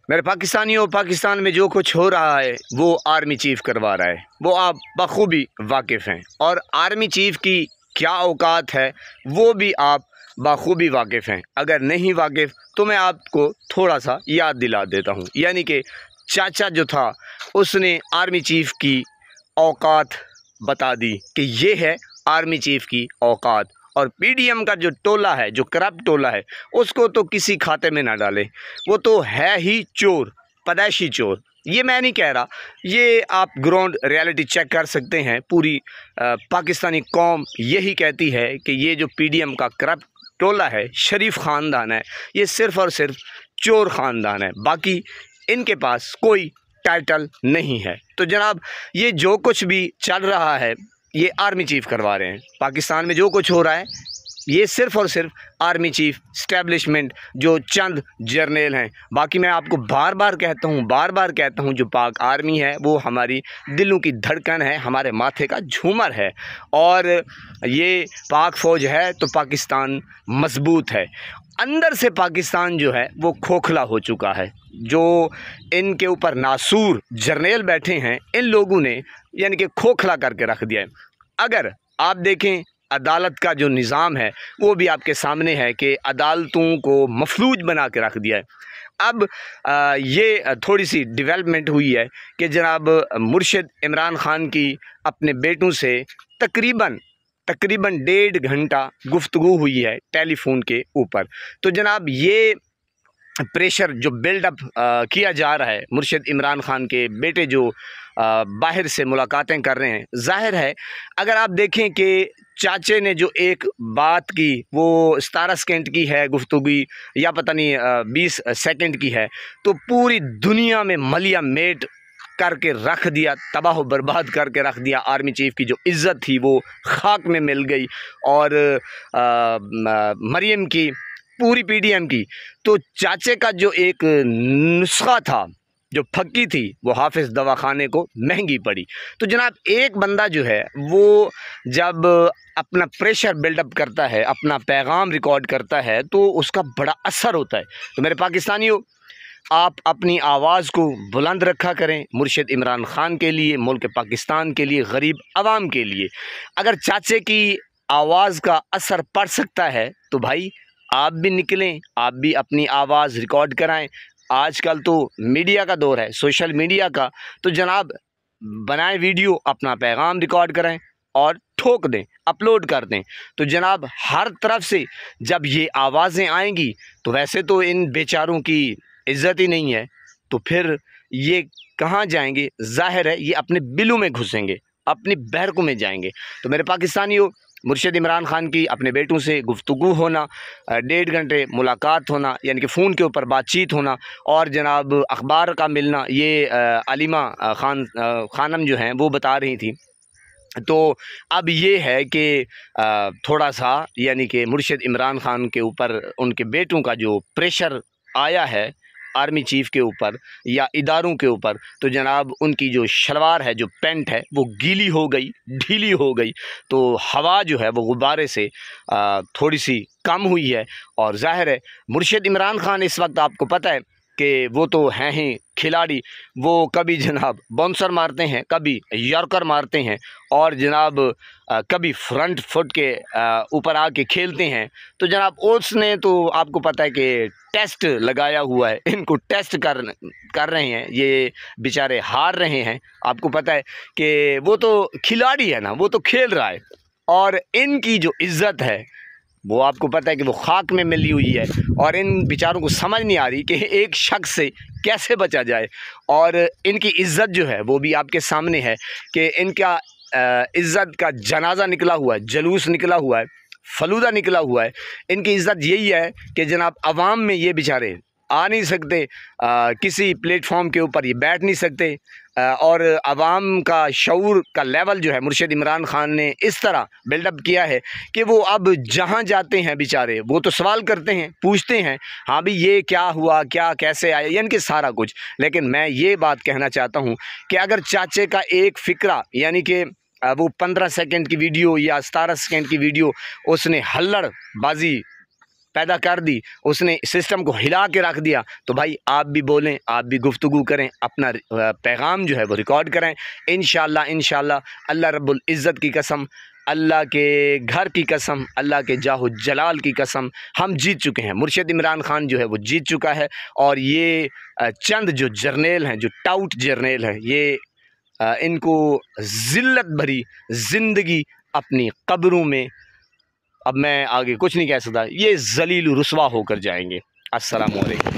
मेरे पाकिस्तानियों, पाकिस्तान में जो कुछ हो रहा है वो आर्मी चीफ करवा रहा है, वो आप बखूबी वाकिफ़ हैं। और आर्मी चीफ की क्या औकात है वो भी आप बखूबी वाकिफ़ हैं। अगर नहीं वाकिफ़ तो मैं आपको थोड़ा सा याद दिला देता हूँ। यानी कि चाचा जो था उसने आर्मी चीफ की औकात बता दी कि ये है आर्मी चीफ की औकात। और पीडीएम का जो टोला है, जो करप्ट टोला है, उसको तो किसी खाते में ना डाले। वो तो है ही चोर, पैदाइशी चोर। ये मैं नहीं कह रहा, ये आप ग्राउंड रियलिटी चेक कर सकते हैं। पूरी पाकिस्तानी कौम यही कहती है कि ये जो पीडीएम का करप्ट टोला है, शरीफ ख़ानदान है, ये सिर्फ़ और सिर्फ चोर ख़ानदान है। बाकी इनके पास कोई टाइटल नहीं है। तो जनाब, ये जो कुछ भी चल रहा है ये आर्मी चीफ करवा रहे हैं। पाकिस्तान में जो कुछ हो रहा है ये सिर्फ़ और सिर्फ आर्मी चीफ इस्टेब्लिशमेंट, जो चंद जर्नल हैं। बाकी मैं आपको बार बार कहता हूँ जो पाक आर्मी है वो हमारी दिलों की धड़कन है, हमारे माथे का झूमर है। और ये पाक फ़ौज है तो पाकिस्तान मजबूत है। अंदर से पाकिस्तान जो है वो खोखला हो चुका है। जो इनके ऊपर नासूर जर्नल बैठे हैं, इन लोगों ने यानी कि खोखला करके रख दिया है। अगर आप देखें अदालत का जो निज़ाम है वो भी आपके सामने है कि अदालतों को मफलूज बना के रख दिया है। अब ये थोड़ी सी डेवलपमेंट हुई है कि जनाब मुर्शिद इमरान ख़ान की अपने बेटों से तकरीबन 1.5 घंटा गुफ्तगू हुई है टेलीफोन के ऊपर। तो जनाब ये प्रेशर जो बिल्डअप किया जा रहा है, मुर्शिद इमरान ख़ान के बेटे जो बाहर से मुलाकातें कर रहे हैं, ज़ाहिर है अगर आप देखें कि चाचे ने जो एक बात की वो 17 सेकंड की है गुफ्तगू, या पता नहीं 20 सेकंड की है, तो पूरी दुनिया में मलिया मेट करके रख दिया, तबाह बर्बाद करके रख दिया। आर्मी चीफ की जो इज़्ज़त थी वो खाक में मिल गई। और मरियम की, पूरी पीडीएम की। तो चाचे का जो एक नुस्खा था, जो फक्की थी, वो हाफिज़ दवाखाने को महंगी पड़ी। तो जनाब एक बंदा जो है वो जब अपना प्रेशर बिल्डअप करता है, अपना पैगाम रिकॉर्ड करता है, तो उसका बड़ा असर होता है। तो मेरे पाकिस्तानियों, आप अपनी आवाज़ को बुलंद रखा करें मुर्शिद इमरान ख़ान के लिए, मुल्क पाकिस्तान के लिए, गरीब आवाम के लिए। अगर चाचे की आवाज़ का असर पड़ सकता है तो भाई आप भी निकलें, आप भी अपनी आवाज़ रिकॉर्ड कराएं। आजकल तो मीडिया का दौर है, सोशल मीडिया का। तो जनाब बनाएं वीडियो, अपना पैगाम रिकॉर्ड कराएं और ठोक दें, अपलोड कर दें। तो जनाब हर तरफ से जब ये आवाज़ें आएंगी तो वैसे तो इन बेचारों की इज़्ज़त ही नहीं है, तो फिर ये कहाँ जाएंगे? ज़ाहिर है ये अपने बिलों में घुसेंगे, अपनी बहरकों में जाएंगे। तो मेरे पाकिस्तानियों, मुर्शिद इमरान ख़ान की अपने बेटों से गुफ्तगू होना, 1.5 घंटे मुलाकात होना, यानी कि फ़ोन के ऊपर बातचीत होना, और जनाब अखबार का मिलना, ये अलीमा खानम जो हैं वो बता रही थी। तो अब ये है कि थोड़ा सा यानी कि मुर्शिद इमरान ख़ान के ऊपर उनके बेटों का जो प्रेशर आया है आर्मी चीफ के ऊपर या इदारों के ऊपर, तो जनाब उनकी जो शलवार है, जो पैंट है, वो गीली हो गई, ढीली हो गई। तो हवा जो है वो गुब्बारे से थोड़ी सी कम हुई है। और ज़ाहिर है मुर्शिद इमरान ख़ान इस वक्त आपको पता है कि वो तो हैं ही खिलाड़ी। वो कभी जनाब बाउंसर मारते हैं, कभी यॉर्कर मारते हैं, और जनाब कभी फ्रंट फुट के ऊपर आके खेलते हैं। तो जनाब उसने तो आपको पता है कि टेस्ट लगाया हुआ है, इनको टेस्ट कर रहे हैं, ये बेचारे हार रहे हैं। आपको पता है कि वो तो खिलाड़ी है ना, वो तो खेल रहा है, और इनकी जो इज़्ज़त है वो आपको पता है कि वो खाक में मिली हुई है। और इन बेचारों को समझ नहीं आ रही कि एक शख्स से कैसे बचा जाए। और इनकी इज़्ज़त जो है वो भी आपके सामने है कि इनका इज़्ज़त का जनाजा निकला हुआ है, जुलूस निकला हुआ है, फलूदा निकला हुआ है। इनकी इज़्ज़त यही है कि जनाब अवाम में ये बेचारे आ नहीं सकते, किसी प्लेटफॉर्म के ऊपर ये बैठ नहीं सकते। और अवाम का शऊर का लेवल जो है मुर्शिद इमरान ख़ान ने इस तरह बिल्डअप किया है कि वो अब जहाँ जाते हैं बेचारे वो तो सवाल करते हैं, पूछते हैं, हाँ भी ये क्या हुआ, क्या कैसे आया, यानी कि सारा कुछ। लेकिन मैं ये बात कहना चाहता हूँ कि अगर चाचे का एक फ़िक्रा, यानी कि वो 15 सेकंड की वीडियो या 17 सेकंड की वीडियो उसने हल्लड़ बाजी पैदा कर दी, उसने सिस्टम को हिला के रख दिया, तो भाई आप भी बोलें, आप भी गुफ्तगू करें, अपना पैगाम जो है वो रिकॉर्ड करें। इंशाअल्लाह अल्लाह रब्बुल इज़्ज़त की कसम, अल्लाह के घर की कसम, अल्लाह के जाहु जलाल की कसम, हम जीत चुके हैं। मुर्शिद इमरान खान जो है वो जीत चुका है। और ये चंद जो जर्नेल हैं, जो टाउट जर्नेल हैं, ये इनको ज़िल्लत भरी ज़िंदगी अपनी कब्रों में, अब मैं आगे कुछ नहीं कह सकता, ये ज़लील रुस्वा होकर जाएंगे। अस्सलामु अलैकुम।